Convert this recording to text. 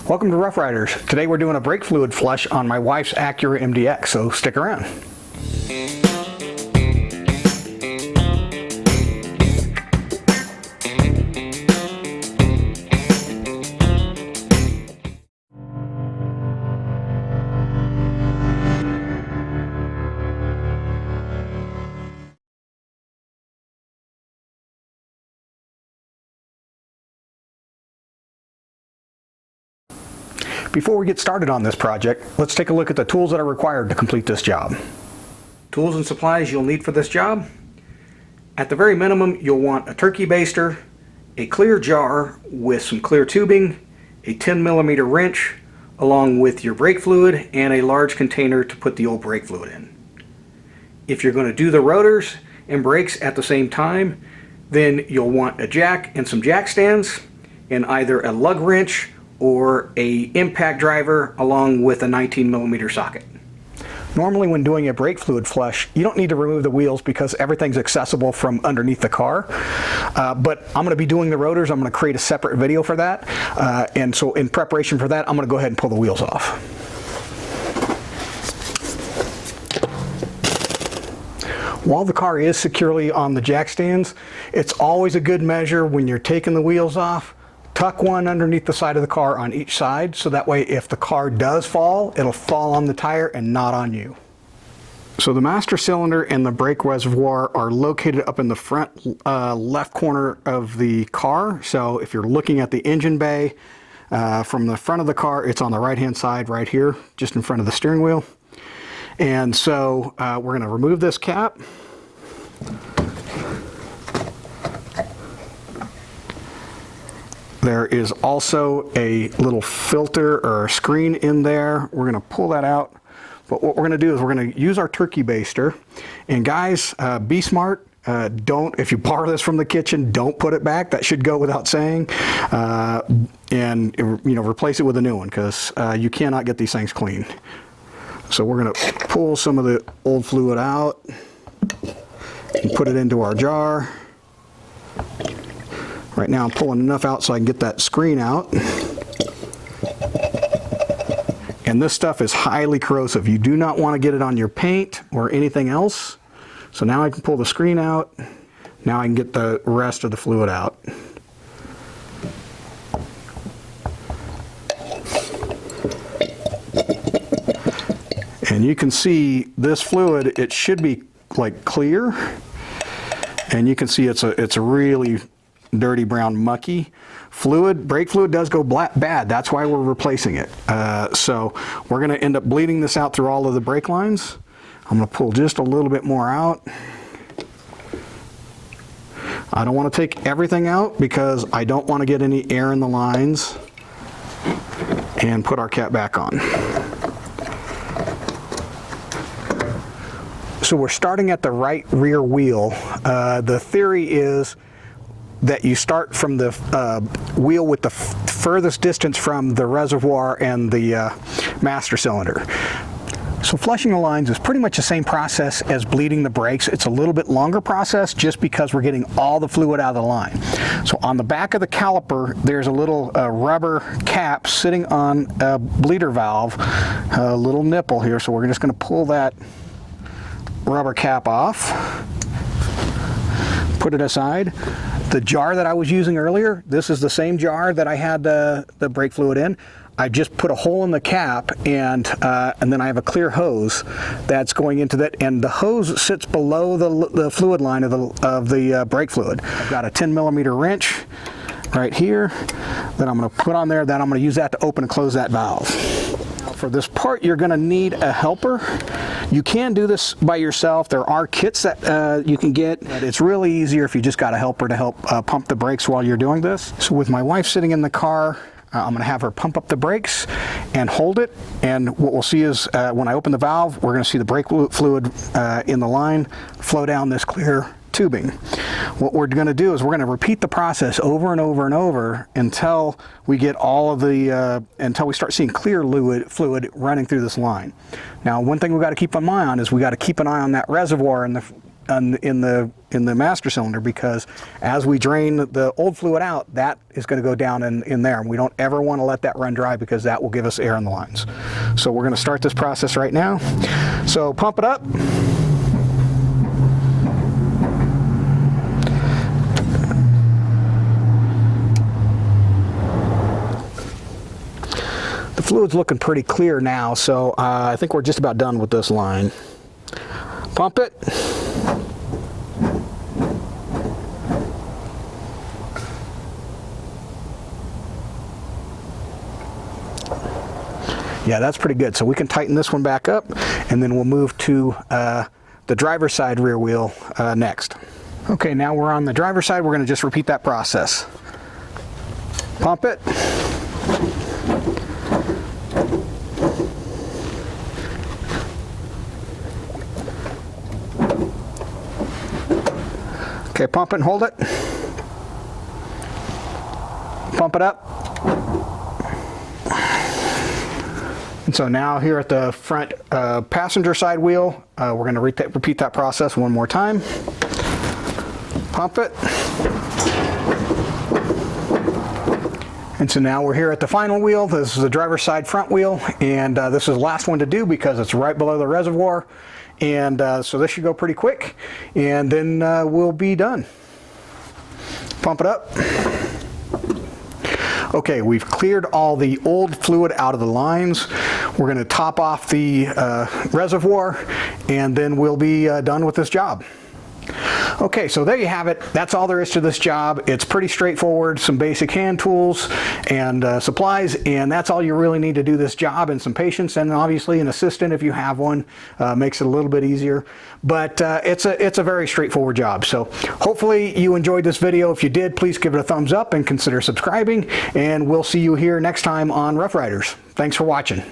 Welcome to Rough Riders. Today we're doing a brake fluid flush on my wife's Acura MDX, so stick around. Before we get started on this project, let's take a look at the tools that are required to complete this job. Tools and supplies you'll need for this job. At the very minimum, you'll want a turkey baster, a clear jar with some clear tubing, a 10mm wrench, along with your brake fluid and a large container to put the old brake fluid in. If you're going to do the rotors and brakes at the same time, then you'll want a jack and some jack stands and either a lug wrench or a impact driver along with a 19mm socket. Normally when doing a brake fluid flush, you don't need to remove the wheels because everything's accessible from underneath the car. But I'm going to be doing the rotors. I'm going to create a separate video for that. And so in preparation for that, I'm going to go ahead and pull the wheels off. While the car is securely on the jack stands, it's always a good measure when you're taking the wheels off. Tuck one underneath the side of the car on each side, so that way if the car does fall, it'll fall on the tire and not on you. So the master cylinder and the brake reservoir are located up in the front left corner of the car. So if you're looking at the engine bay from the front of the car, it's on the right hand side right here, just in front of the steering wheel. And so we're going to remove this cap. There is also a little filter or a screen in there. We're going to pull that out. But what we're going to do is we're going to use our turkey baster. And guys, be smart. If you borrow this from the kitchen, don't put it back. That should go without saying. And replace it with a new one because you cannot get these things clean. So we're going to pull some of the old fluid out and put it into our jar. Right now I'm pulling enough out so I can get that screen out. And this stuff is highly corrosive. You do not want to get it on your paint or anything else. So now I can pull the screen out. Now I can get the rest of the fluid out. And you can see this fluid, it should be like clear. And you can see it's a really dirty brown mucky fluid. Brake fluid does go bad. That's why we're replacing it. So we're going to end up bleeding this out through all of the brake lines. I'm going to pull just a little bit more out. I don't want to take everything out because I don't want to get any air in the lines. And put our cap back on. So we're starting at the right rear wheel. The theory is that you start from the wheel with the furthest distance from the reservoir and the master cylinder. So flushing the lines is pretty much the same process as bleeding the brakes. It's a little bit longer process just because we're getting all the fluid out of the line. So on the back of the caliper, there's a little rubber cap sitting on a bleeder valve, a little nipple here. So we're just going to pull that rubber cap off, put it aside. The jar that I was using earlier, this is the same jar that I had the brake fluid in. I just put a hole in the cap and then I have a clear hose that's going into that, and the hose sits below the fluid line of the brake fluid. I've got a 10mm wrench right here that I'm going to put on there. Then I'm going to use that to open and close that valve. For this part, you're going to need a helper. You can do this by yourself. There are kits that you can get. But it's really easier if you just got a helper to help pump the brakes while you're doing this. So with my wife sitting in the car, I'm going to have her pump up the brakes and hold it. And what we'll see is when I open the valve, we're going to see the brake fluid in the line flow down this clear tubing. What we're going to do is we're going to repeat the process over and over and over until we get all of the, until we start seeing clear fluid running through this line. Now, one thing we've got to keep an eye on is we got to keep an eye on that reservoir and in the master cylinder, because as we drain the old fluid out, that is going to go down in there, and we don't ever want to let that run dry because that will give us air in the lines. So we're going to start this process right now. So pump it up. The fluid's looking pretty clear now, so I think we're just about done with this line. Pump it. Yeah, that's pretty good. So we can tighten this one back up, and then we'll move to the driver's side rear wheel next. Okay, now we're on the driver's side. We're going to just repeat that process. Pump it. Okay, pump it and hold it. Pump it up. And so now here at the front passenger side wheel, we're going to repeat that process one more time. Pump it. And so now we're here at the final wheel. This is the driver's side front wheel, and this is the last one to do because it's right below the reservoir. And so this should go pretty quick, and then we'll be done. Pump it up. Okay, we've cleared all the old fluid out of the lines. We're going to top off the reservoir, and then we'll be done with this job. Okay, so there you have it. That's all there is to this job. It's pretty straightforward, some basic hand tools and supplies, and that's all you really need to do this job, and some patience, and obviously an assistant if you have one makes it a little bit easier. But it's a very straightforward job. So hopefully you enjoyed this video. If you did, please give it a thumbs up and consider subscribing, and we'll see you here next time on Rough Riders. Thanks for watching.